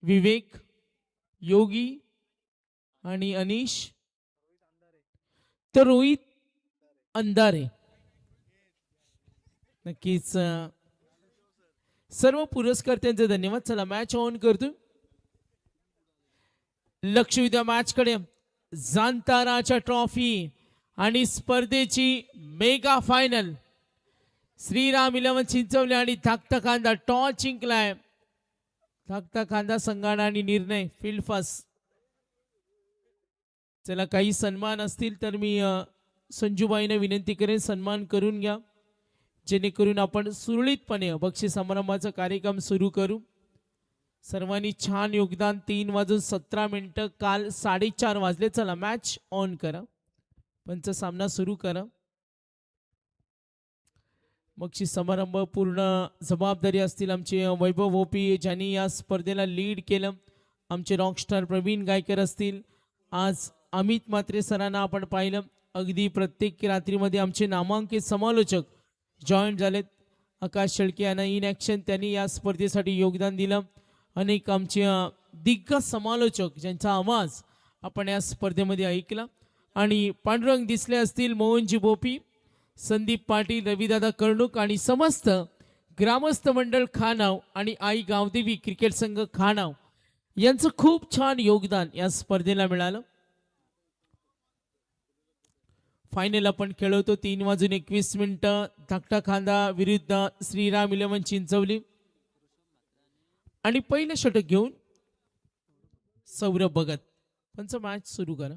विवेक, योगी आणि अनिश, तर रोहित अंधारे. नक्कीच सर्व पुरस्कर्त्यांचे धन्यवाद. चला मॅच ऑन करतो. लक्ष द्या मॅच कडे. जांताराच्या ट्रॉफी आणि स्पर्धेची मेगा फायनल. श्रीराम 11 चिंचवली आणि धाकटा कांदा टॉस जिंकलाय. धाकटा कांदा संघाने आणि निर्णय फील्ड फर्स्ट. चला काही सन्मान असतील तर मी संजूबाईंना विनंती करेन सन्मान करून घ्या, जेणेकरून आपण सुरळीतपणे बक्षीस समारंभाचा कार्यक्रम सुरू करू. सर्वांनी छान योगदान. 3:17 काल 4:30 वाजले. चला मॅच ऑन करा. पंच सामना सुरू करा. बक्षीस समारंभ पूर्ण जबाबदारी असतील आमचे वैभव ओपी, ज्यांनी या स्पर्धेला लीड केलं. आमचे रॉकस्टार प्रवीण गायकर असतील. आज अमित म्हात्रे सरांना आपण पाहिलं. अगदी प्रत्येक रात्रीमध्ये आमचे नामांकित समालोचक जॉईंट झालेत. आकाश शेळके यांना इन ॲक्शन, त्यांनी या स्पर्धेसाठी योगदान दिलं. अनेक आमचे दिग्गज समालोचक ज्यांचा आवाज आपण या स्पर्धेमध्ये ऐकला. आणि पांडुरंग दिसले असतील, मोहनजी बोपी, संदीप पाटील, रविदादा कर्णुक आणि समस्त ग्रामस्थ मंडळ खानाव आणि आई गावदेवी क्रिकेट संघ खानाव यांचं खूप छान योगदान या स्पर्धेला मिळालं. फायनल आपण खेळवतो. 3:21 धाकटा खांदा विरुद्ध श्रीराम 11 चिंचवली. आणि पहिलं षटक घेऊन सौरभ भगत. पंच मॅच सुरू करा.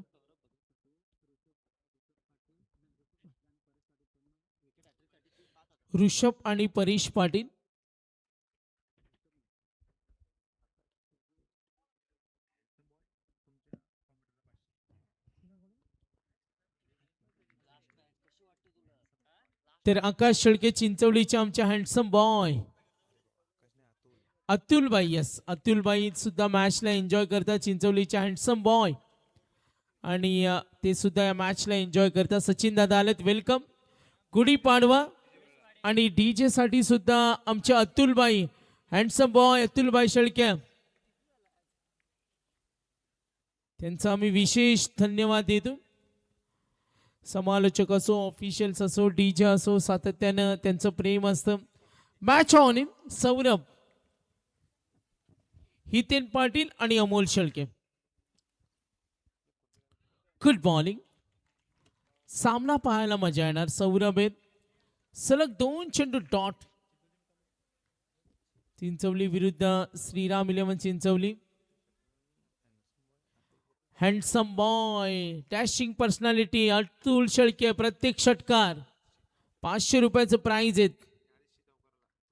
ऋषभ आणि परेश पाटील. तर आकाश शेळके चिंचवलीचे आमचे हँडसम बॉय अतुलबाई. यस, अतुलबाई सुद्धा मॅचला एन्जॉय करतात. चिंचवलीचे हँडसम बॉय आणि ते सुद्धा या मॅचला एन्जॉय करतात. सचिन दादा आलेत, वेलकम. गुढी पाडवा आणि डीजे साठी सुद्धा आमच्या अतुलबाई, हँडसम बॉय अतुलबाई शेळके, त्यांचा आम्ही विशेष धन्यवाद देतो. समालोचक असो, ऑफिशियल्स असो, डीजे असो, सातत्यानं त्यांचं प्रेम असतं. Match on in. Saurabh, Hiten Patil आणि अमोल शेळके. Good bowling. सामना पाहायला मजा येणार. सौरभ आहेत, सलग 2 चेंडू डॉट. चिंचवली विरुद्ध Shriram 11 Chinchwali. Handsome boy, dashing personality Atul Shelke. प्रत्येक षटकार 500 रुपयाचं प्राइज आहेत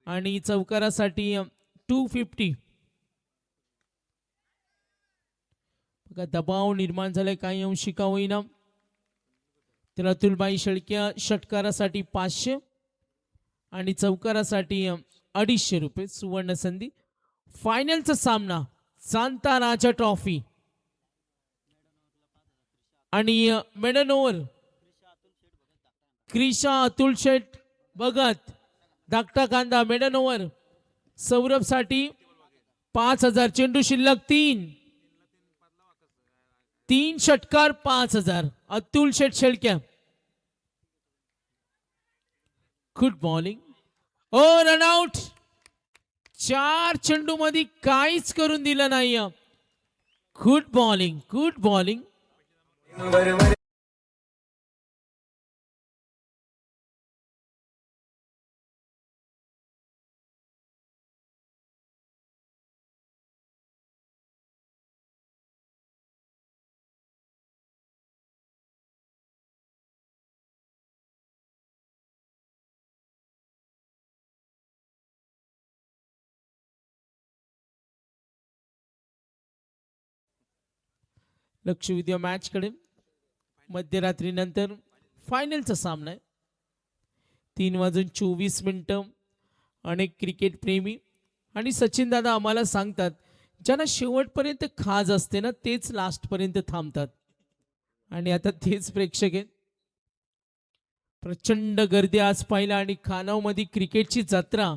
आणि चौकारासाठी 250. बघा दबाव निर्माण झालाय काही अंशी का होईना. तर अतुलबाई शेळके षटकारासाठी 500 आणि चौकारासाठी 250 रुपये. सुवर्ण संधी. फायनलचा सामना जांताराच्या ट्रॉफी आणि मेडन ओव्हर. क्रिशा अतुल शेठ भगत, धाकटा कांदा. मेडन ओव्हर सौरभ साठी 5000. चेंडू शिल्लक 3 षटकार 5000. अतुल शेठ शेळके. Good bowling. ओ रनआउट. 4 चेंडू मध्ये काहीच करून दिलं नाही. Good bowling, good bowling. Laksh Vidya match कडे. मध्यरात्रीनंतर फायनलचा सामना आहे. 3:24. अनेक क्रिकेट प्रेमी आणि सचिन दादा आम्हाला सांगतात, ज्यांना शेवटपर्यंत खाज असते ना तेच लास्ट पर्यंत थांबतात. आणि आता तेच प्रेक्षक आहेत. प्रचंड गर्दी आज पाहिला आणि खानावमध्ये क्रिकेटची जत्रा.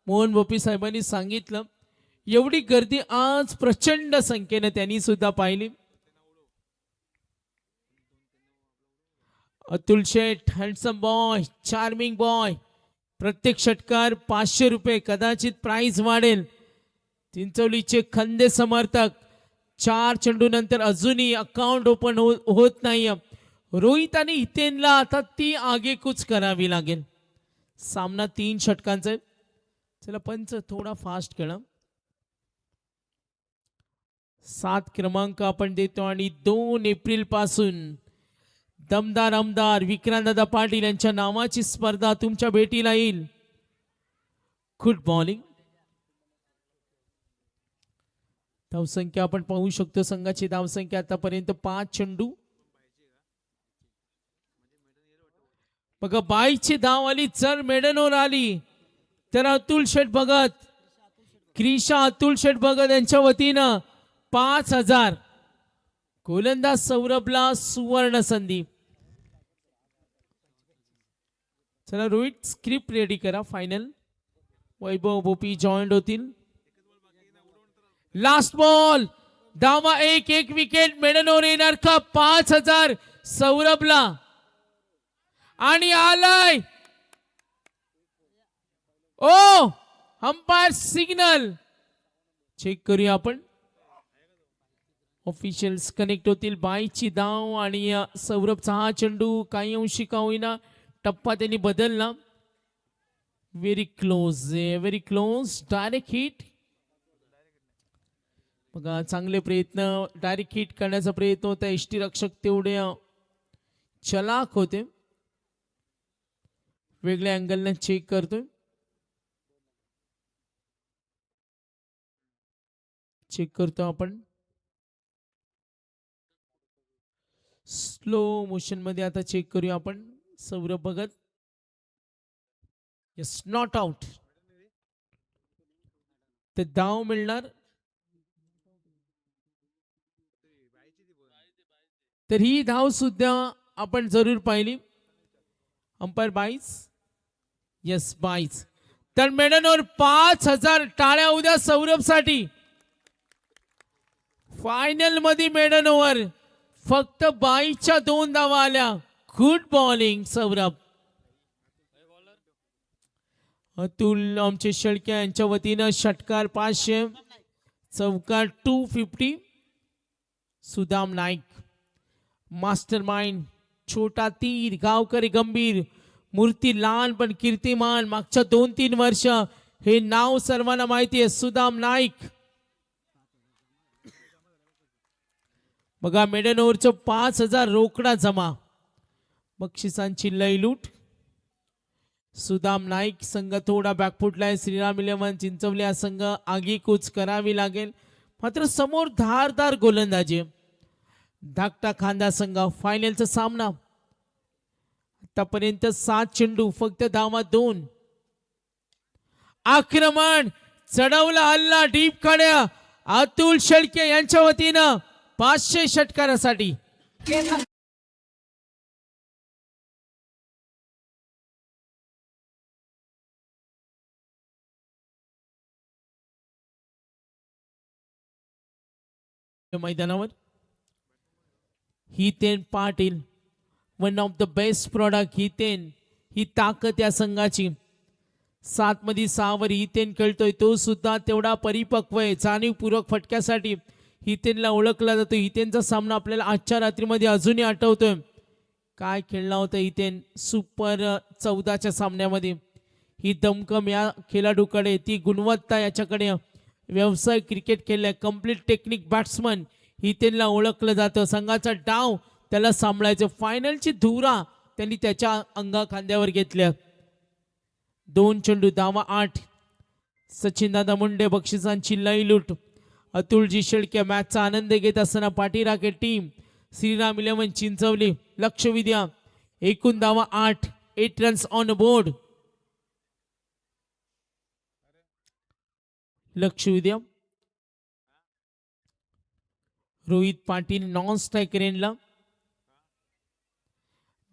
मोहन भोपी साहेबांनी सांगितलं एवढी गर्दी आज प्रचंड संख्येने त्यांनी सुद्धा पाहिली. अतुल शेठ, हँडसम बॉय, चार्मिंग बॉय. प्रत्येक षटकार 500 रुपये, कदाचित प्राइस वाढेल. चिंचवलीचे खंदे समर्थक, 4 चेंडू नंतर अजूनही अकाउंट ओपन होत नाही. रोहित आणि हितेनला आता ती आगेकूच करावी लागेल. सामना 3 षटकांचा आहे. चला पंच थोडा फास्ट खेळा. 7 क्रमांक आपण देतो आणि 2 एप्रिल पासून दमदार आमदार विक्रांतदादा पाटील यांच्या नावाची स्पर्धा तुमच्या भेटीला येईल. Good bowling. धावसंख्या आपण पाहू शकतो. संघाची धावसंख्या आतापर्यंत 5 चेंडू. बघा 22ची धाव आली. जर मेडनवर आली तर अतुल शेठ भगत, क्रिशा अतुल शेठ भगत यांच्या वतीनं 5000. गोलंदाज सौरभला सुवर्ण संधी. चला रोहित स्क्रिप्ट रेडी करा. फायनल वैभव भोपी जॉईंट होतील. Last ball. धावा 1 विकेट. मेडनवर येणार का 5000 सौरभला. आणि आलाय ओ अंपायर सिग्नल. चेक करूया आपण. ऑफिशियल्स कनेक्ट होतील. 22ची धाव आणि सौरभचा हा चेंडू काही अंशी का होईना टप्पा त्यांनी बदलला. Very close, very close. Direct hit. बघा चांगले प्रयत्न, डायरेक्ट हिट करण्याचा प्रयत्न होता. एसटी रक्षक तेवढे चलाक होते. वेगळ्या अँगलने चेक करतोय. चेक करतो आपण स्लो मोशन मध्ये. आता चेक करूया आपण. Saurabh Bhagat, yes, not out. ते धाव मिळणार. तर ही धाव सुद्धा आपण जरूर पाहिली. Umpire 22, yes 22. तर मेडनवर 5000 टाळ्या उद्या सौरभ साठी. फायनल मध्ये मेडन ओव्हर फक्त 22च्या 2 धावा आल्या. Good bowling Saurabh. अतुल आमचे शेळक्या यांच्या वतीनं षटकार 500, चौकार 250. सुदाम नाईक, मास्टर माइंड, छोटा तीर, गावकरी गंभीर, मूर्ती लहान पण कीर्तिमान. मागच्या 2-3 वर्ष हे नाव सर्वांना माहिती आहे. सुदाम नाईक. बघा मेडन ओव्हरचं 5000 रोकडा जमा. बक्षिसांची लयलूट. सुदाम नाईक संघ थोडा बॅकफुटला आहे. श्रीराम इलेव्हन चिंचवली हा संघ आगीकूच करावी लागेल. मात्र समोर धारदार गोलंदाजी. धाकटा खांदा संघ. फायनलचा सामना. आतापर्यंत 7 चेंडू, फक्त धावा 2. आक्रमण, चढवला हल्ला, डीप काढ्या. अतुल शेळके यांच्या वतीनं 500 षटकारासाठी. मैदानावर Hiten Patil, one of the best product. Hiten ही ताकद या संघाची. 7 मध्ये 6 वर हितेन खेळतोय. तो सुद्धा तेवढा परिपक्व आहे. जाणीवपूर्वक फटक्यासाठी हितेनला ओळखला जातो. हितेनचा सामना आपल्याला आजच्या रात्रीमध्ये अजूनही आठवतोय. काय खेळला होता हितेन सुपर 14च्या सामन्यामध्ये. ही दमकम या खेळाडूकडे, ती गुणवत्ता याच्याकडे. व्यवसाय क्रिकेट खेळलाय. कम्प्लीट टेक्निक बॅट्समन हितेनला ओळखलं जातं. संघाचा डाव त्याला सांभाळायचं. फायनलची धुरा त्यांनी त्याच्या अंगा खांद्यावर घेतल्या. 2 चेंडू, धावा 8. सचिन दादा मुंडे बक्षिसांची लयलूट. अतुलजी शेळके मॅचचा आनंद घेत असताना पाठीराखे टीम. श्रीराम इलेव्हन चिंचवली लक्ष विद्या. एकूण धावा 8. 8 runs on board. Laksh Vidya. Rohit Patil non strike रेंजला.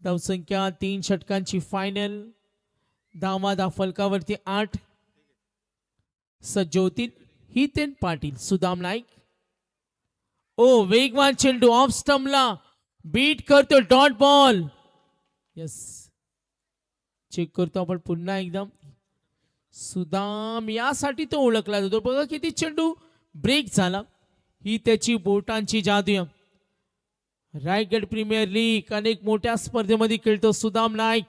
धावसंख्या 3 षटकांची. फायनल धावा फलकावरती 8. सज्ज होतील. हितेन पाटील, सुदाम नाईक. ओ वेगवान चेंडू ऑफ स्टंपला बीट करतो, डॉट बॉल. यस, चेक करतो आपण पुन्हा एकदम. सुदाम यासाठी तो ओळखला जातो. बघा किती चेंडू ब्रेक झाला. ही त्याची बोटांची जादू आहे. रायगड प्रीमियर लीग अनेक मोठ्या स्पर्धेमध्ये खेळतो सुदाम नाईक.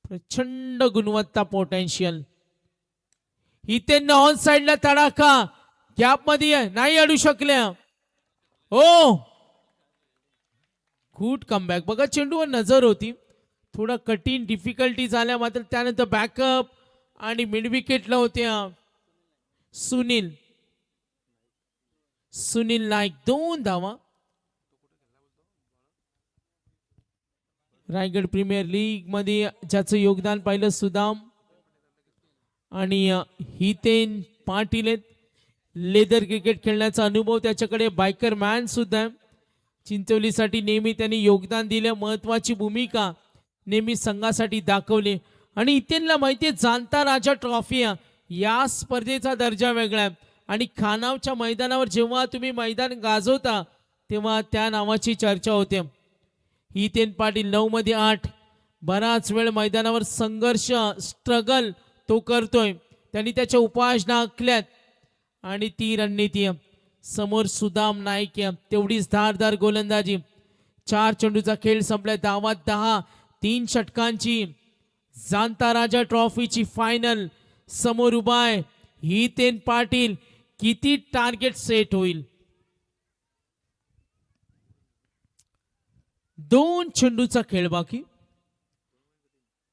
प्रचंड गुणवत्ता, पोटेन्शियल. हितेन ऑन साइडला तडाखा, गॅप मध्ये नाही अडू शकल्या. ओ गुड कमबॅक. बघा चेंडूवर नजर होती, थोडा कठीण डिफिकल्टी झाल्या, मात्र त्यानंतर बॅकअप आणि मिड विकेटला होत्या. सुनील नाईक 2 धावा. रायगड प्रीमियर लीग मध्ये ज्याचं योगदान पाहिलं सुदाम आणि हितेन पाटील आहेत. लेदर क्रिकेट खेळण्याचा अनुभव त्याच्याकडे. बायकर मॅन सुद्धा आहे. चिंचवलीसाठी नेहमी त्यांनी योगदान दिलं, महत्वाची भूमिका नेहमी संघासाठी दाखवली. आणि हितेनला माहिती आहे जाणता राजा ट्रॉफी या स्पर्धेचा दर्जा वेगळा आहे. आणि खानावच्या मैदानावर जेव्हा तुम्ही मैदान गाजवता तेव्हा त्या नावाची चर्चा होते. हितेन पाटील 9 मध्ये 8, बराच वेळ मैदानावर संघर्ष, स्ट्रगल तो करतोय. त्यांनी त्याच्या उपासना आखल्यात आणि ती रणनीती. समोर सुदाम नाईक, तेवढीच धारदार गोलंदाजी. 4 चेंडूचा खेळ संपलाय. धावा 10, 3 षटकांची. जाणता राजा ट्रॉफीची फायनल समोर उभा आहे हितेन पाटील. किती टार्गेट सेट होईल? 2 चेंडूचा खेळ बाकी.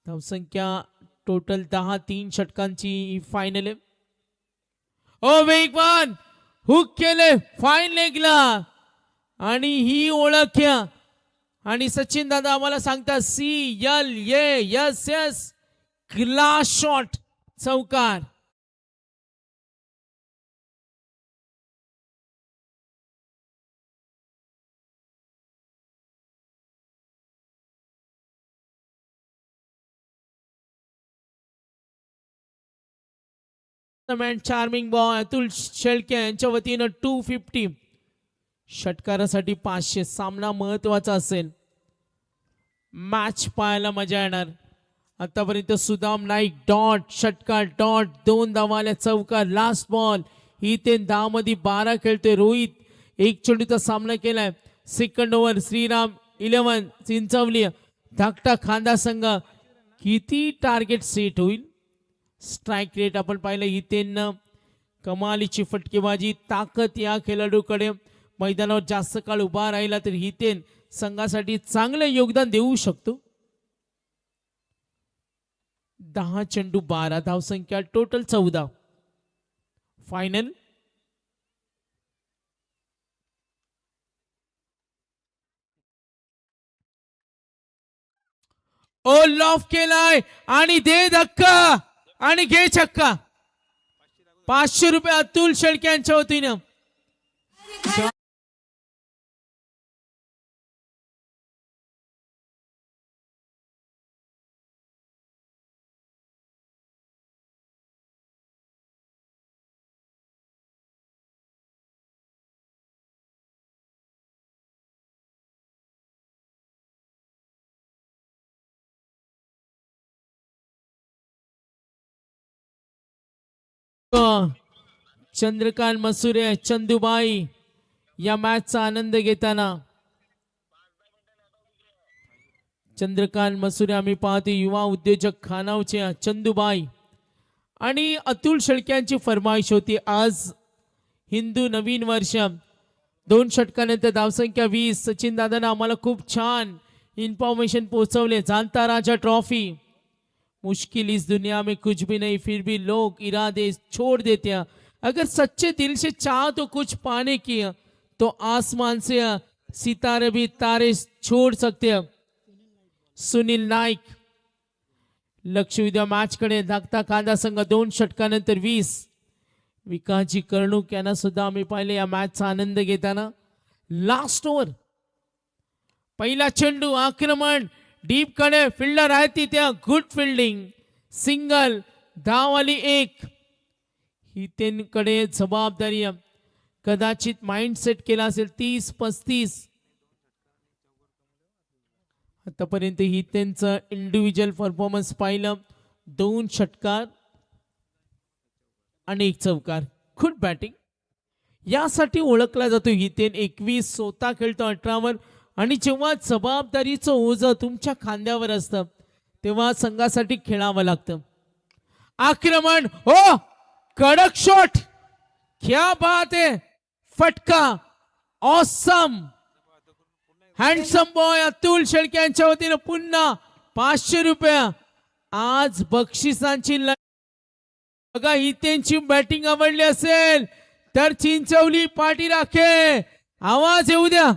धावसंख्या टोटल 10, 3 षटकांची फायनल आहे. ओ वेगवान हुक केले फाईन लेगला आणि ही ओळख. आणि सचिन दादा आम्हाला सांगतात CLASS क्लास शॉट, चौकार. चार्मिंग बॉय अतुल शेळके यांच्या वतीनं 250. षटकारासाठी 500. सामना महत्वाचा असेल, मॅच पाहायला मजा येणार. आतापर्यंत सुदाम नाईक डॉट, षटकार डॉट, 2 धावाल्या, चौकार. Last ball. हितेन 10 मध्ये 12 खेळतोय. रोहित 1 चेंडूचा सामना केलाय. Second over Shriram 11 Chinchwali. धाकटा खांदा संघ. किती टार्गेट सेट होईल? स्ट्राइक रेट आपण पाहिलं हितेन. कमालीची फटकेबाजी, ताकद या खेळाडूकडे. मैदानावर जास्त काळ उभा राहिला तर हितेन संघासाठी चांगले योगदान देऊ शकतो. 10 चेंडू 12, धावसंख्या टोटल 14. फायनल. ओ लॉफ केलाय आणि दे धक्का आणि घे छक्का. 500 रुपये अतुल शेळके यांच्या वतीनं. चंद्रकांत मसुरे, चंदूबाई या मॅचचा आनंद घेताना. चंद्रकांत मसुरे आम्ही पाहतो युवा उद्योजक खानावचे चंदूबाई आणि अतुल शेळक्यांची फरमाईश होती. आज हिंदू नवीन वर्ष. 2 षटकानंतर धावसंख्या 20. सचिन दादांना आम्हाला खूप छान इन्फॉर्मेशन पोहोचवले. जाणता राजा ट्रॉफी. मुश्किल इस दुनिया में कुछ भी नहीं, फिर भी लोग इरादे छोड़ देते हैं. अगर सच्चे दिल से चाह तो कुछ पाने की तो आसमान से सितारे भी तारे छोड़ सकते हैं. सुनील नाईक. लक्ष उद्या मॅच कडे. धाकटा कांदा संघ 2 षटकानंतर 20. विकासजी कर्णूक यांना सुद्धा आम्ही पाहिले या मॅचचा आनंद घेताना. Last over. पहिला चेंडू, आक्रमण डीप कडे. फिल्डर आहे तिथे. Good fielding. सिंगल. धाव आली 1. हितेनकडे जबाबदारी कदाचित माइंड सेट केला असेल 30-35. आतापर्यंत हितेनचं इंडिव्हिज्युअल परफॉर्मन्स पाहिलं, 2 षटकार आणि 1 चौकार. Good batting. यासाठी ओळखला जातो हितेन. 21 स्वतः खेळतो 18 आणि जेव्हा जबाबदारीचं ओझं तुमच्या खांद्यावर असतं तेव्हा संघासाठी खेळावं लागतं. आक्रमण हो, कडक शॉट, क्या बात है, फटका, awesome. Handsome boy Atul Shelke यांच्या वतीने पुन्हा 500 रुपये. आज बक्षिसांची बघा. हितेनची बॅटिंग आवडली असेल तर चिंचवली पाठी राखे आवाज येऊ द्या.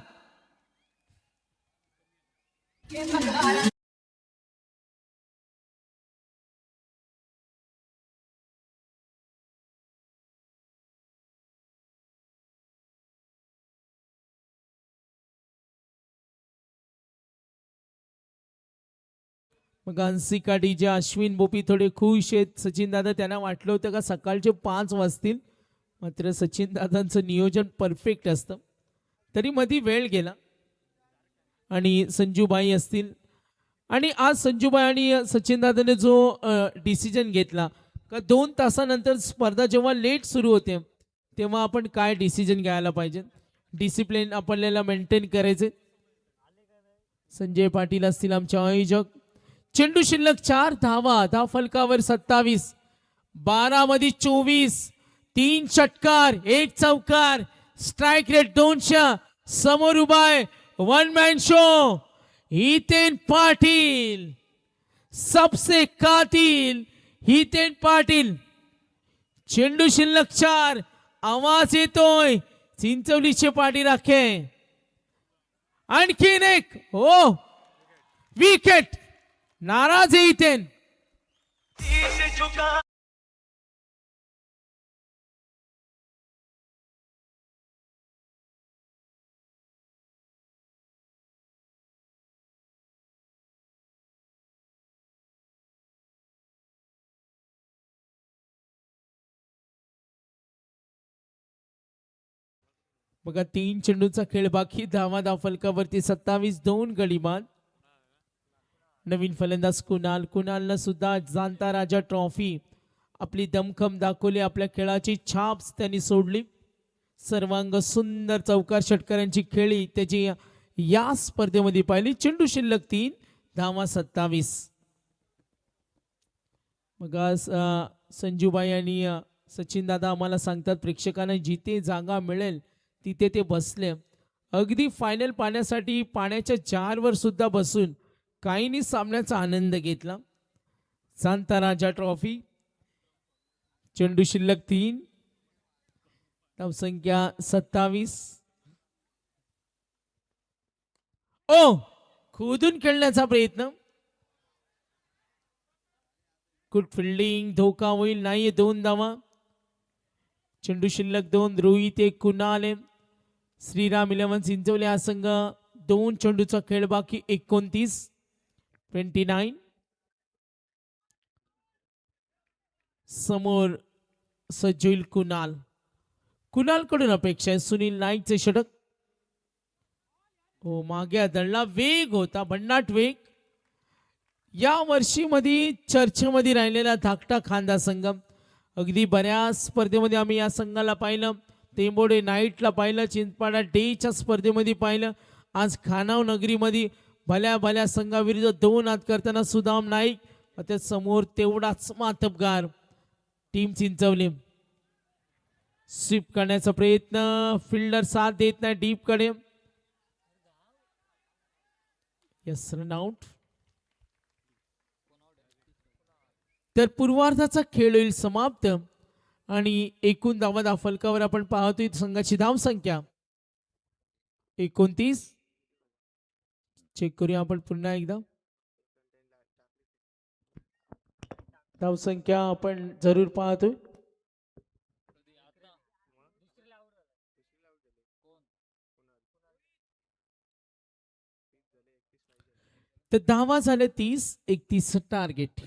मग हंसिका डीजे, अश्विन बोपी थोडे खुश आहेत. सचिन दादा त्यांना वाटलं होतं का सकाळचे 5 वाजतील, मात्र सचिन दादांचं नियोजन परफेक्ट असतं. तरी मध्ये वेळ गेला आणि संजूबाई असतील. आणि आज संजूबाई आणि सचिन दादाने जो डिसिजन घेतला का 2 तासानंतर स्पर्धा जेव्हा लेट सुरू होते तेव्हा आपण काय डिसिजन घ्यायला पाहिजे, डिसिप्लिन आपल्याला मेंटेन करायचे. संजय पाटील असतील आमचे आयोजक. चेंडू शिल्लक 4 धावा, धाव फलकावर 27. 12 मध्ये 24, 3 षटकार 1 चौकार, स्ट्राइक रेट 200. समोर उभा आहे one man show Hiten Patil, सबसे कातिल हितेन पाटील. चेंडू शिल्लक 4, आवाज येतोय चिंचवलीचे पाठी राखे. आणखीन एक हो, विकेट. नाराज आहे हितेन. बघा 3 चेंडूचा खेळ बाकी. धावा धाव फलकावरती 27, 2 गडी बाद. नवीन फलंदाज कुणाल. कुणालनं सुद्धा जाणता राजा ट्रॉफी आपली दमखम दाखवली. आपल्या खेळाची छाप त्यांनी सोडली. सर्वांग सुंदर चौकार षटकारांची खेळी त्याची या स्पर्धेमध्ये पाहिली. चेंडू शिल्लक 3, धावा 27. मग संजूबाई आणि सचिन दादा आम्हाला सांगतात प्रेक्षकांना जिथे जागा मिळेल तिथे ते बसले. अगदी फायनल पाहण्यासाठी पाण्याच्या जारवर सुद्धा बसून काहींनी सामन्याचा आनंद घेतला. सांता राजा ट्रॉफी. चेंडू शिल्लक 3, धावसंख्या 27. ओ, खोदून खेळण्याचा प्रयत्न. Good fielding. धोका होईल नाही. 2 धावा. चेंडू शिल्लक 2, रोहित 1, कुणाल. श्रीराम 11 चिंचवली हा संघ. 2 चेंडूचा खेळ बाकी. 29, 29. समोर सज्जूल कुणाल. कुणाल कडून अपेक्षा आहे सुनील नाईकचे षटक. हो, मागे आदळला. वेग होता, भन्नाट वेग. या वर्षी मध्ये चर्चेमध्ये राहिलेला धाकटा खांदा संघ. अगदी बऱ्याच स्पर्धेमध्ये आम्ही या संघाला पाहिलं. टेंबोडे नाईटला पाहिलं, चिंचपाडा डेच्या स्पर्धेमध्ये पाहिलं. आज खानाव नगरीमध्ये भल्या भल्या संघाविरुद्ध 2 हात करताना सुदाम नाईक. त्या समोर तेवढाच मातबगार टीम चिंचवली. स्वीप करण्याचा प्रयत्न, फिल्डर साथ देत नाही डीप कडे. Yes, run out. तर पूर्वार्धाचा खेळ होईल समाप्त आणि एकूण धावा फलकावर आपण पाहतोय संघाची धाव संख्या 29. चेक करूया आपण पुन्हा एकदा. धाव संख्या आपण जरूर पाहतोय. तर धावा झाले 30, 31 टार्गेट.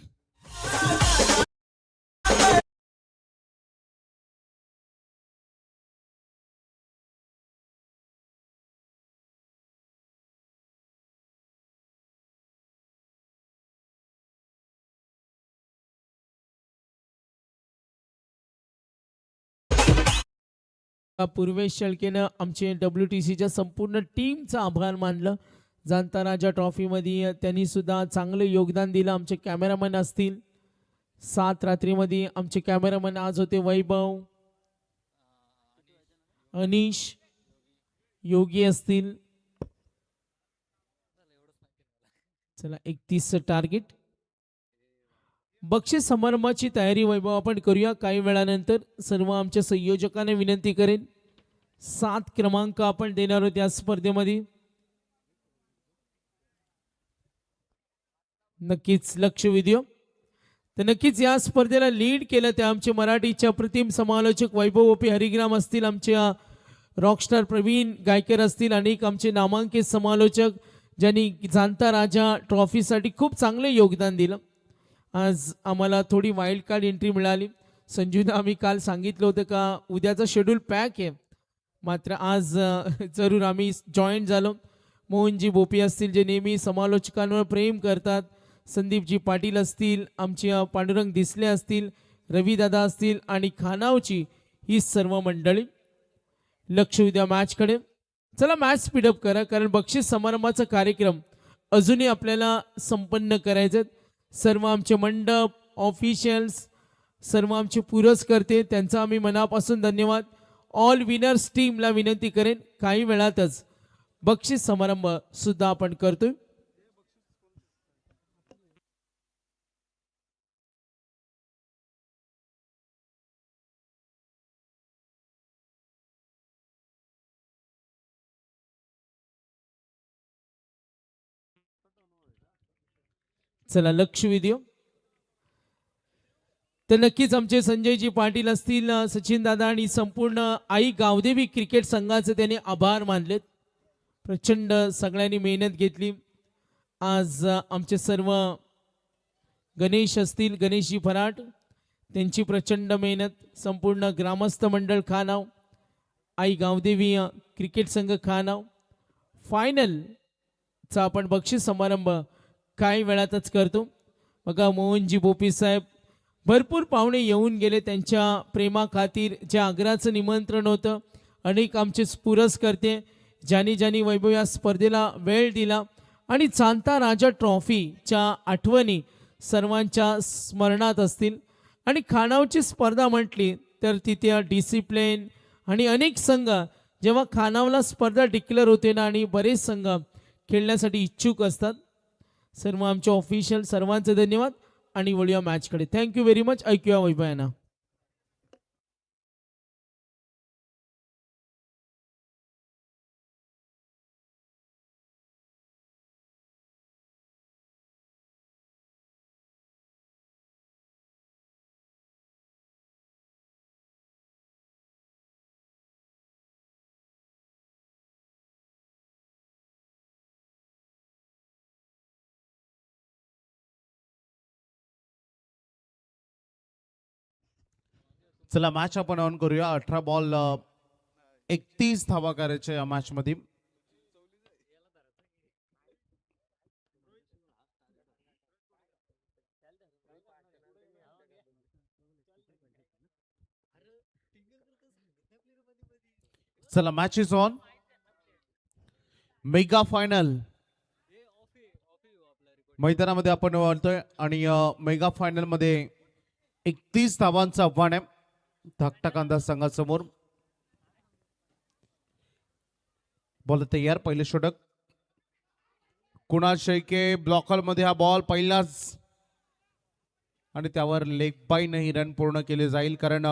पूर्वेश शेळकेनं आमचे WTCच्या संपूर्ण टीमचा आभार मानलं. जाणता राजा ट्रॉफीमध्ये त्यांनी सुद्धा चांगलं योगदान दिलं. आमचे कॅमेरामन असतील 7 रात्रीमध्ये आमचे कॅमेरामन आज होते वैभव, अनिश, योगी असतील. चला 31 टार्गेट. बक्षीस समारंभाची तयारी वैभव आपण करूया काही वेळानंतर. सर्व आमच्या संयोजकांना विनंती करेन 7 क्रमांक आपण देणार आहोत या स्पर्धेमध्ये. नक्कीच लक्ष व्हिडिओ. तर नक्कीच या स्पर्धेला लीड केलं ते आमचे मराठीच्या प्रतिम समालोचक वैभव ओपी हरिग्राम असतील, आमच्या रॉकस्टार प्रवीण गायकर असतील, अनेक आमचे नामांकित समालोचक ज्यांनी जाणता राजा ट्रॉफीसाठी खूप चांगले योगदान दिलं. आज आम्हाला थोडी वाईल्ड कार्ड एंट्री मिळाली. संजूनं आम्ही काल सांगितलं होतं का उद्याचं शेड्यूल पॅक आहे, मात्र आज जरूर आम्ही जॉईन झालो. मोहनजी बोपी असतील जे नेहमी समालोचकांवर प्रेम करतात, संदीपजी पाटील असतील, आमचे पांडुरंग दिसले असतील, रविदादा असतील आणि खानावची ही सर्व मंडळी. लक्ष उद्या मॅचकडे. चला मॅच स्पीडअप करा कारण बक्षीस समारंभाचा कार्यक्रम अजूनही आपल्याला संपन्न करायचे. सर्व आमचे मंडप ऑफिशियल्स, सर्व आमचे पुरस्कर्ते त्यांचा आम्ही मनापासून धन्यवाद. ऑल विनर्स टीमला विनंती करेन काही वेळातच बक्षीस समारंभ सुद्धा आपण करतोय. चला लक्ष व्हिडिओ. तर नक्कीच आमचे संजयजी पाटील असतील, सचिन दादा आणि संपूर्ण आई गावदेवी क्रिकेट संघाचे त्यांनी आभार मानलेत. प्रचंड सगळ्यांनी मेहनत घेतली. आज आमचे सर्व गणेश असतील, गणेशजी फराट, त्यांची प्रचंड मेहनत, संपूर्ण ग्रामस्थ मंडळ खानाव, आई गावदेवी क्रिकेट संघ खानाव. फायनलचा आपण बक्षीस समारंभ काही वेळातच करतो. बघा मोहनजी बोपी साहेब भरपूर पाहुणे येऊन गेले, त्यांच्या प्रेमाखातीर जे आग्र्याचं निमंत्रण होतं. अनेक आमचे पुरस्कर्ते ज्यांनी ज्यांनी वैभव या स्पर्धेला वेळ दिला आणि जाणता राजा ट्रॉफीच्या आठवणी सर्वांच्या स्मरणात असतील. आणि खानावची स्पर्धा म्हटली तर तिथे डिसिप्लिन आणि अनेक संघ जेव्हा खानावला स्पर्धा डिक्लेअर होते ना आणि बरेच संघ खेळण्यासाठी इच्छुक असतात. सर्व आमचे ऑफिशियल सर्वांचे धन्यवाद आणि वळूया मॅचकडे. Thank you very much. ऐकूया वैभवांना. चला मॅच आपण ऑन करूया. 18 बॉल 31 धावा करायच्या या मॅच मध्ये. चला match is on. Mega final मैदानामध्ये आपण वळतोय आणि मेगा फायनल मध्ये 31 धावांचं आव्हान आहे धाकटा कांदा संघासमोर. बॉल तयार. पहिले षटक कुणाल शेळके ब्लॉकर मध्ये हा बॉल पहिलाच आणि त्यावर लेग बाय नाही रन पूर्ण केले जाईल कारण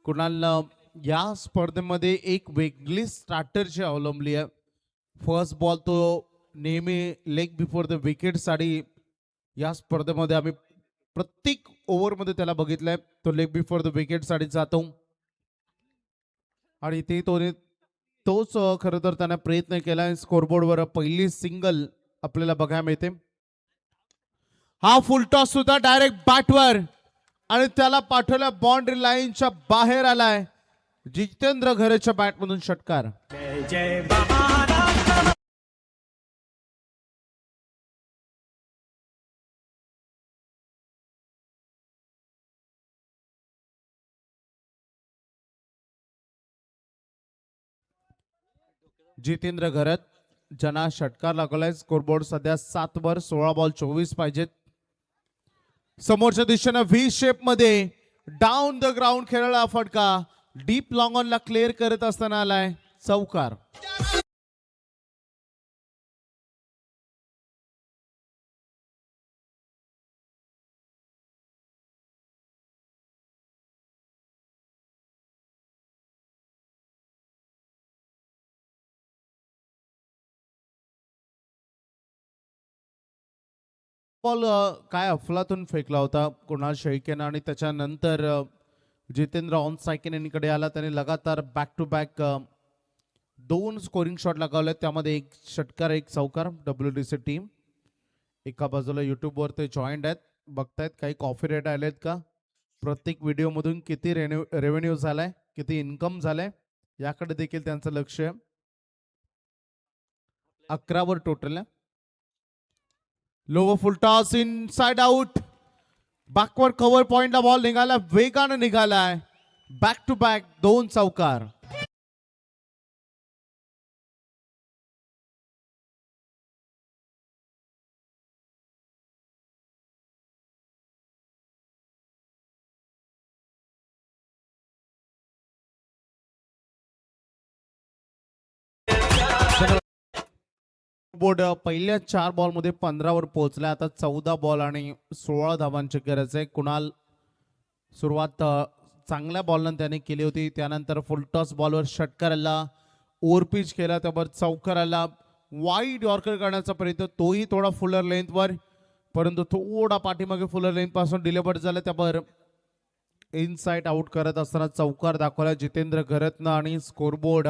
कुणाल या स्पर्धेमध्ये एक वेगळी स्ट्रॅटर्जी अवलंबली आहे. फर्स्ट बॉल तो नेहमी लेग बिफोर द विकेट साठी या स्पर्धेमध्ये आम्ही प्रत्येक ओव्हरमध्ये त्याला बघितलंय. तो लेग बिफोर द विकेट साठी जातो आणि ते तोच खरं तर त्याने प्रयत्न केला. स्कोरबोर्डवर पहिली सिंगल आपल्याला बघायला मिळते. हा फुल टॉस सुद्धा डायरेक्ट बॅटवर आणि त्याला पाठवल्या बाउंड्री लाईनच्या बाहेर आलाय. जितेंद्र घरेच्या बॅटमधून षटकार. जय जय बाबा. जितेंद्र घरत ज्यांना षटकार लागलाय. स्कोरबोर्ड सध्या 7 वर 16 बॉल 24 पाहिजेत. समोरच्या दिशेनं व्ही शेप मध्ये डाऊन द ग्राउंड खेळला फटका डीप लॉंग ऑन ला क्लिअर करत असताना आलाय चौकार. बॉल काय अफलातून फेकला होता कुणाल शेळकेनं आणि त्याच्यानंतर जितेंद्र ऑन सायकेकडे आला. त्याने लगातार back to back 2 scoring shot लगावले. त्यामध्ये एक षटकार एक चौकार. WDC टीम एका बाजूला युट्यूबवर ते जॉईंट आहेत, बघतायत काही कॉफी रेट आलेत का, प्रत्येक व्हिडिओमधून किती रेव्हेन्यू झालाय, किती इन्कम झालाय याकडे देखील त्यांचं लक्ष आहे. 11 वर टोटल आहे. Lower full toss in side out. Backward cover पॉइंटला बॉल निघाला, वेगानं निघालाय. बॅक टू बॅक 2 चौकार. बोर्ड पहिल्या 4 बॉल मध्ये 15 वर पोहोचला. आता 14 बॉल आणि 16 धावांची गरज आहे. कुणाल सुरुवात चांगल्या बॉलनं त्याने केली होती. त्यानंतर फुलटॉस बॉलवर षटकाराला ओव्हरपिच केला, त्यावर चौकाराला वाईड यॉर्कर करण्याचा प्रयत्न, तोही थोडा फुलर लेंथवर, परंतु थोडा पाठीमागे फुलर लेंथ पासून डिलेवर्ड झाला. त्यावर इनसाइड आउट करत असताना चौकार दाखवला जितेंद्र घरतनं आणि स्कोरबोर्ड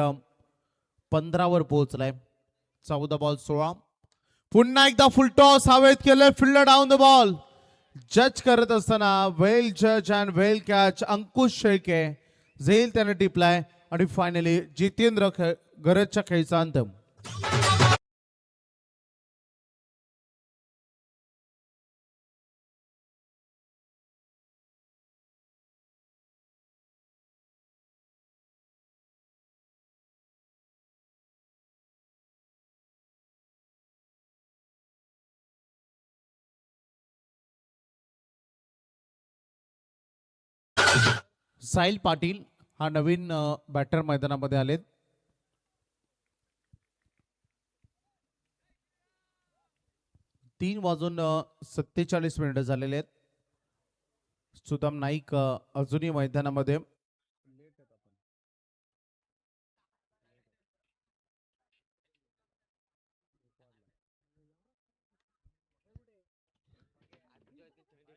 15 वर पोहोचलाय. 14 बॉल 16. पुन्हा एकदा फुल टॉस हवेत केलं, फिल्डर डाऊन द बॉल. जज करत असताना वेल जज अँड वेल कॅच अंकुश शेळके, झेल त्याने टिपलाय आणि फायनली जितेंद्र घरतच्या खेळीचा अंत. साहिल पाटील हा नवीन बॅटर मैदानामध्ये आलेत. तीन वाजून 47 मिनिटं झालेले आहेत. सुदाम नाईक अजूनही मैदानामध्ये.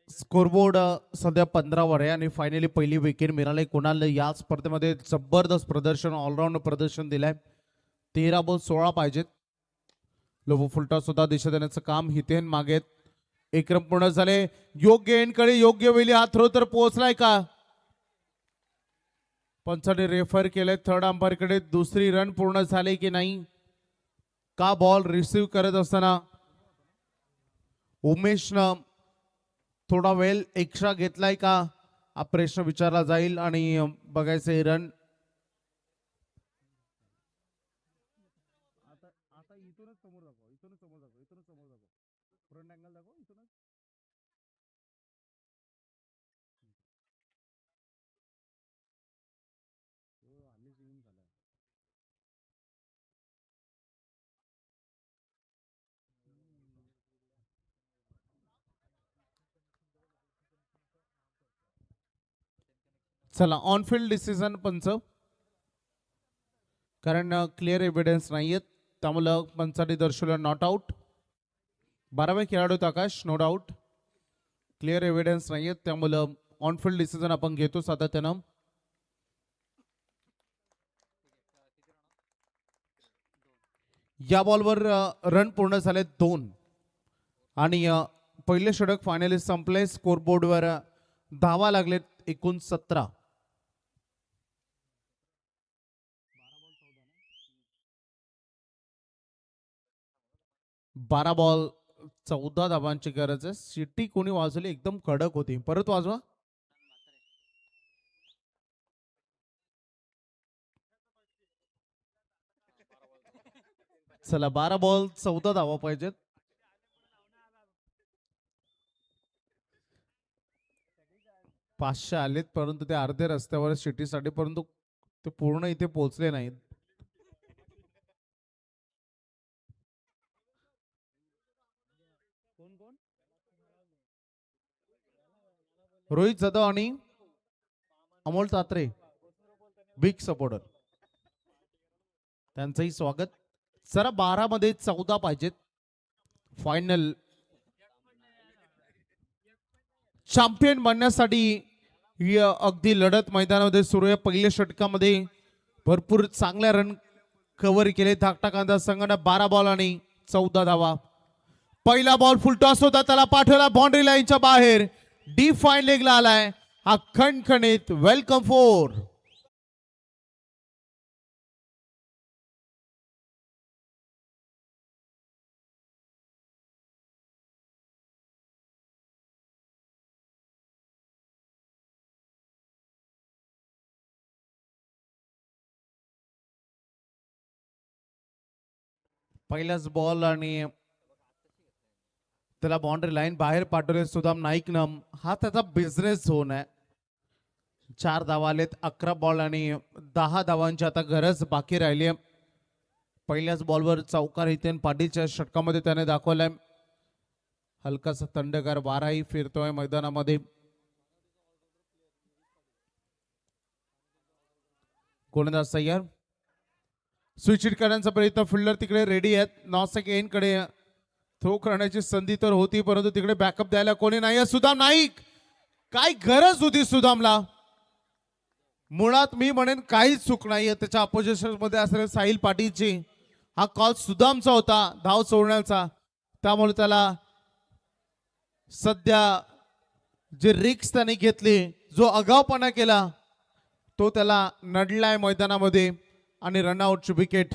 स्कोरबोर्ड सध्या 15 वर आहे आणि फायनली पहिली विकेट मिळाली कुणाल. या स्पर्धेमध्ये जबरदस्त प्रदर्शन, ऑलराऊंड प्रदर्शन दिलंय. 13 बॉल 16 पाहिजेत. लोबो फुलटा सुद्धा दिशा देण्याचं काम हितेन मागेत. एक रन पूर्ण झाले. योग्य एंडकडे योग्य वेळी हा थ्रो तर पोहोचलाय का? पंचाने रेफर केले थर्ड अंपायर कडे. दुसरी रन पूर्ण झाले की नाही का? बॉल रिसीव्ह करत असताना उमेशनं थोडा वेळ एक्स्ट्रा घेतलाय का हा प्रश्न विचारला जाईल आणि बघायचं हे रन. चला ऑन फील्ड डिसिजन पंच, कारण क्लिअर एव्हिडन्स नाहीयेत त्यामुळं पंचाने दर्शवलं नॉट आउट. 12वे खेळाडू आकाश, नो डाऊट. क्लिअर एव्हिडन्स नाहीयेत त्यामुळं ऑन फील्ड डिसिजन आपण घेतो सातत्यानं. या बॉलवर रन पूर्ण झाले 2 आणि पहिले षटक फायनली संपले. स्कोरबोर्डवर धावा लागलेत एकूण 17. 12 बॉल 14 धावांची गरज आहे. शिट्टी कोणी वाजवली एकदम कडक होती. परत वाजवा. चला 12 बॉल 14 धावा पाहिजेत. पाचशे आलेत परंतु ते अर्धे रस्त्यावर सिटीसाठी, परंतु ते पूर्ण इथे पोहोचले नाहीत. रोहित जाधव आणि अमोल तात्रे बिग सपोर्टर, त्यांचंही स्वागत. जरा 12 मध्ये 14 पाहिजेत. फायनल चॅम्पियन बनण्यासाठी ही अगदी लढत मैदानामध्ये सुरू आहे. पहिल्या षटकामध्ये भरपूर चांगल्या रन कव्हर केले धाकटा कांदा संघानं. 12 बॉल आणि 14 धावा. पहिला बॉल फुलटॉस होता, त्याला पाठवला बाउंड्री लाईनच्या बाहेर. डी फाईन लेगला आलाय हा खणखणीत वेलकम 4. पहिलाच बॉल आणि त्याला बाउंड्री लाईन बाहेर पाठवले सुदाम नाईकनं. हा त्याचा बिझनेस झोन आहे. 4 धावा आलेत. 11 बॉल आणि 10 धावांची आता गरज बाकी राहिली आहे. पहिल्याच बॉलवर चौकार हितेन पाटीलच्या षटकामध्ये त्याने दाखवलाय. हलकासा थंडगार वाराही फिरतोय मैदानामध्ये. गोलंदाज तयार. स्विच हिट करण्याचा प्रयत्न. फिल्डर तिकडे रेडी आहेत. नॉसक एन कडे थ्रो करण्याची संधी तर होती, परंतु तिकडे बॅकअप द्यायला कोणी नाही. सुदाम नाईक, काय गरज होती सुदामला. मुळात मी म्हणेन काहीच चूक नाहीये त्याच्या अपोजिशन मध्ये असलेल्या साहिल पाटीलची. हा कॉल सुदामचा होता धाव सोडण्याचा, त्यामुळे त्याला सध्या जे रिक्स त्याने घेतली, जो आगाऊपणा केला, तो त्याला नडलाय मैदानामध्ये आणि रनआउटची विकेट.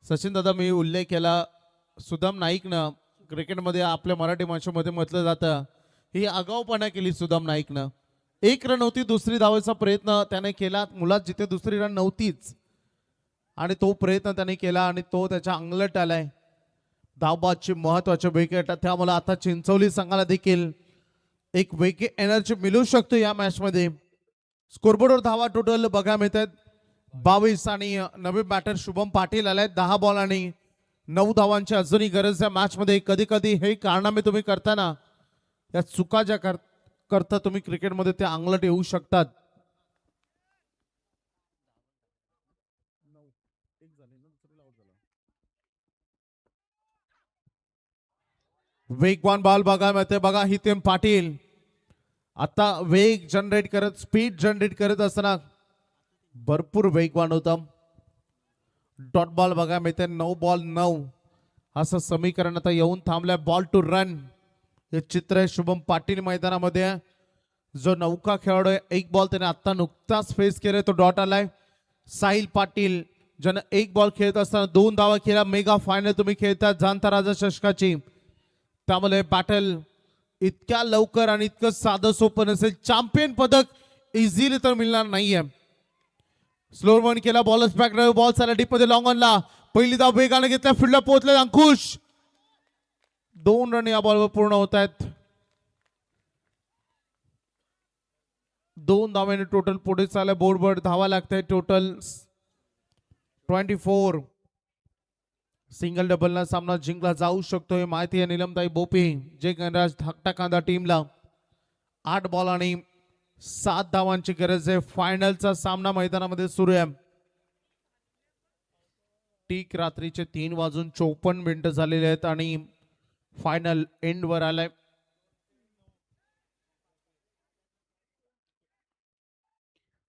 सचिन दादा, मी उल्लेख केला सुदाम नाईकनं क्रिकेटमध्ये आपल्या मराठी भाषेमध्ये म्हटलं जातं ही आगाऊपणा केली सुदाम नाईकनं. 1 रन होती, दुसरी धावायचा प्रयत्न त्याने केला मुळात जिथे दुसरी रन नव्हतीच, आणि तो प्रयत्न त्याने केला आणि तो त्याच्या अंगलट आलाय. धावबादची महत्वाची विकेट. त्यामुळे आता चिंचवली संघाला देखील एक वेगळी एनर्जी मिळू शकतो या मॅच मध्ये. स्कोरबोर्डवर धावा टोटल बघा मिळतात 22 आणि नवीन बॅटर शुभम पाटील आलाय. 10 बॉल आणि 9 धावांची अजूनही गरज आहे मॅच मध्ये. कधी कधी हे कारनामे तुम्ही करताना या चुका ज्या करता तुम्ही क्रिकेटमध्ये ते अंगलट येऊ शकतात. वेगवान बॉल बघा मिळते. बघा हितेन पाटील आता वेग जनरेट करत, स्पीड जनरेट करत असताना भरपूर वेगवान होता. डॉट बॉल बघा मिळते. 9 बॉल 9 असं समीकरण आता येऊन थांबलंय. बॉल टू रन हे चित्र आहे शुभम पाटील मैदानामध्ये. जो नौका खेळाडू आहे, 1 बॉल त्याने आता नुकताच फेस केलाय, तो डॉट आलाय. साहिल पाटील ज्यानं 1 बॉल खेळत असताना 2 धावा केला. मेगा फायनल तुम्ही खेळतात जाणता राजा चषकाची, त्यामुळे बॅटल इतक्या लवकर आणि इतकं साधं सोपं नसेल. चॅम्पियन पदक इझिली तर मिळणार नाहीये. स्लोअर वन केला. बॉलर्स बॅक ड्राईव्ह, बॉल चालला डीप मध्ये लॉंग ऑनला. पहिली धाव वेगाने घेतल्या, फील्डला पोहोचले अंकुश. 2 रन या बॉलवर पूर्ण होत आहेत. 2 धावांनी टोटल पुढे चालला. बोर्डवर धावा लागताय टोटल 24. सिंगल डबलला सामना जिंकला जाऊ शकतो हे माहिती आहे नीलमताई बोपे जे गणराज धाकटा कांदा टीमला. 8 बॉल आणि 7 धावांची गरज आहे. फायनलचा सामना मैदानामध्ये सुरू आहे. ठीक रात्रीचे 3:54 झालेले आहेत आणि फायनल एंड वर आलाय.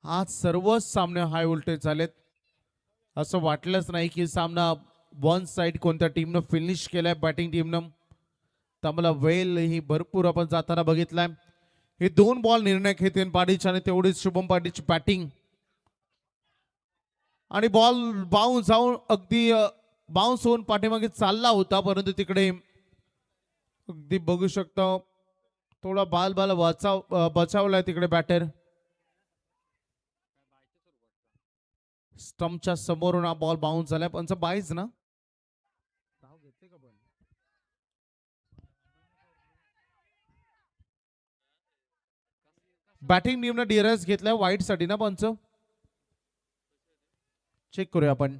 आज सर्व सामने हाय व्होल्टेज झालेत. असं वाटलंच नाही की सामना वन साइड कोणत्या टीमनं फिनिश केलाय, बॅटिंग टीमनं. त्यामुळे वेल ही भरपूर आपण जाताना बघितलाय. हे 2 बॉल निर्णायक हितेन पाटील आणि तेवढीच शुभम पाटीलची बॅटिंग. आणि बॉल बाउन्स जाऊन अगदी बाउन्स होऊन पाठीमागे चालला होता, परंतु तिकडे अगदी बघू शकता थोडा बाल बचावलाय तिकडे बॅटर. स्टंपच्या समोरून हा बॉल बाउन्स झालाय, पण बाईज ना बॅटिंग टीमनं डिअरन्स घेतलाय वाईट साठी ना पंच. चेक करूया आपण.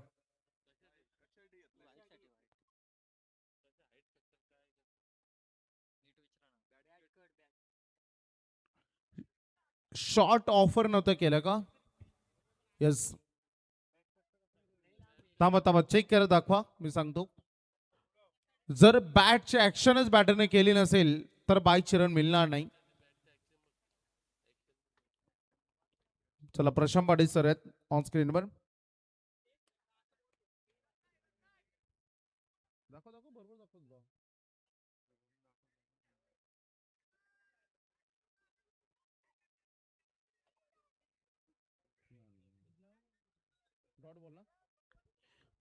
शॉर्ट ऑफर नव्हतं केलं का? येस. थांबा थांबा चेक करत दाखवा, मी सांगतो. जर बॅटची ऍक्शनच बॅटरने केली नसेल तर बाईकची रन मिळणार नाही. चला प्रशांत पाटील सर आहेत ऑन स्क्रीनवर.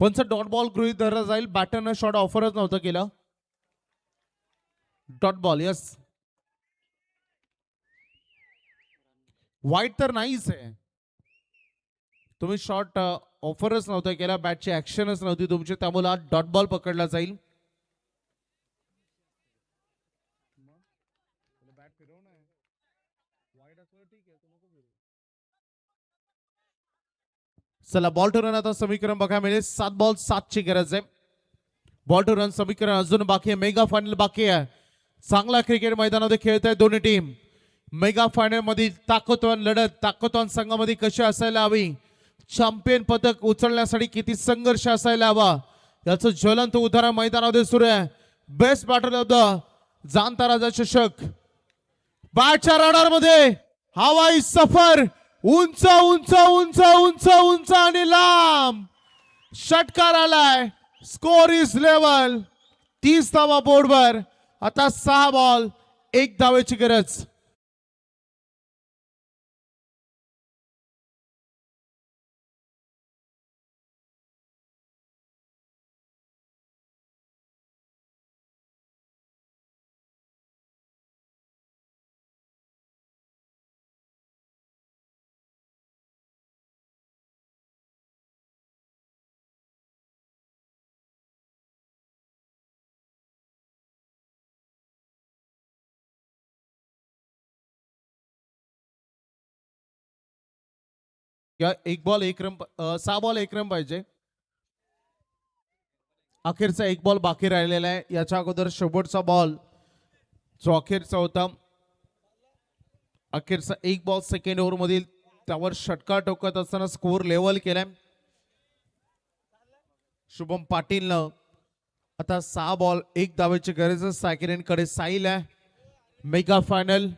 पंच डॉट बॉल गृहीत धरला जाईल. बॅटरनं शॉट ऑफरच नव्हतं केलं. Dot ball. यस. वाईट तर नाहीच आहे. तुम्ही शॉट ऑफरच नव्हतं केला, बॅटची ऍक्शनच नव्हती तुमची, त्यामुळे हा डॉट बॉल पकडला जाईल. चला बॉल टू रन आता समीकरण बघायला मिळेल. 7 बॉल 7 ची गरज आहे. बॉल टू रन समीकरण अजून बाकी आहे. मेगा फायनल बाकी आहे. चांगला क्रिकेट मैदानामध्ये खेळत आहे दोन्ही टीम. मेगा फायनल मध्ये ताकदवान लढत, ताकदवान संघामध्ये कशी असायला हवी, चॅम्पियन पदक उचलण्यासाठी किती संघर्ष असायला हवा, याचं ज्वलंत उदाहरण मैदानामध्ये सुरू आहे. बेस्ट बॅटर ऑफ द जाणता राजा चषक. बॅटच्या रडार मध्ये हवाई सफर, उंच उंच उंच उंच उंच आणि लांब षटकार आलाय. Score is level. 30 धावा बोर्डवर. आता 6 बॉल 1 धावेची गरज. या 1 बॉल 1 रन 6 बॉल 1 रन पाहिजे. अखेरचा 1 बॉल बाकी राहिलेला आहे. याच्या अगोदर शेवटचा बॉल जो अखेरचा होता, अखेरचा 1 बॉल सेकंड ओव्हर मधील, त्यावर षटकार टोकत असताना स्कोर लेवल केलाय शुभम पाटीलनं. आता 6 बॉल 1 धावेची गरज. सायकरेनकडे साईल आहे. Mega final.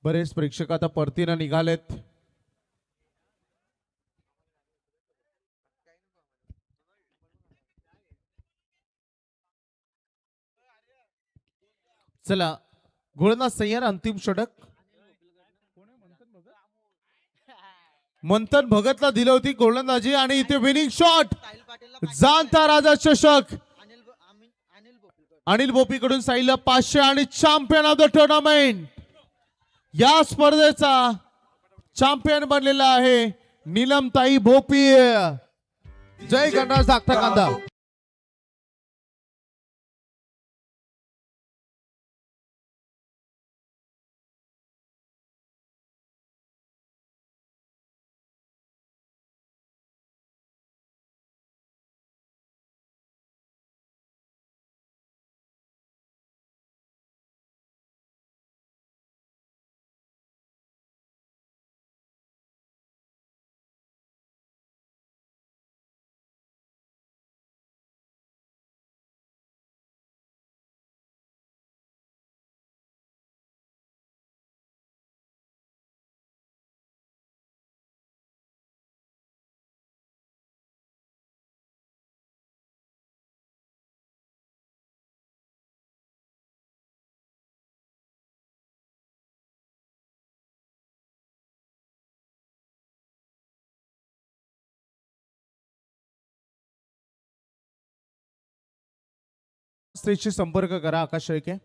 बरेच प्रेक्षक आता परतीनं निघालेत. चला गोलंदाज तयार. अंतिम षटक मंथन भगतला दिली होती गोलंदाजी, आणि इथे विनिंग शॉट जाणता राजा चषक अनिल भोपीकडून साईला 500 आणि चॅम्पियन ऑफ द टुर्नामेंट. या स्पर्धेचा चॅम्पियन बनलेला आहे नीलमताई भोपी. जय गणराज धाकटा कांदा. स्टेजशी संपर्क करा आकाश शेळके.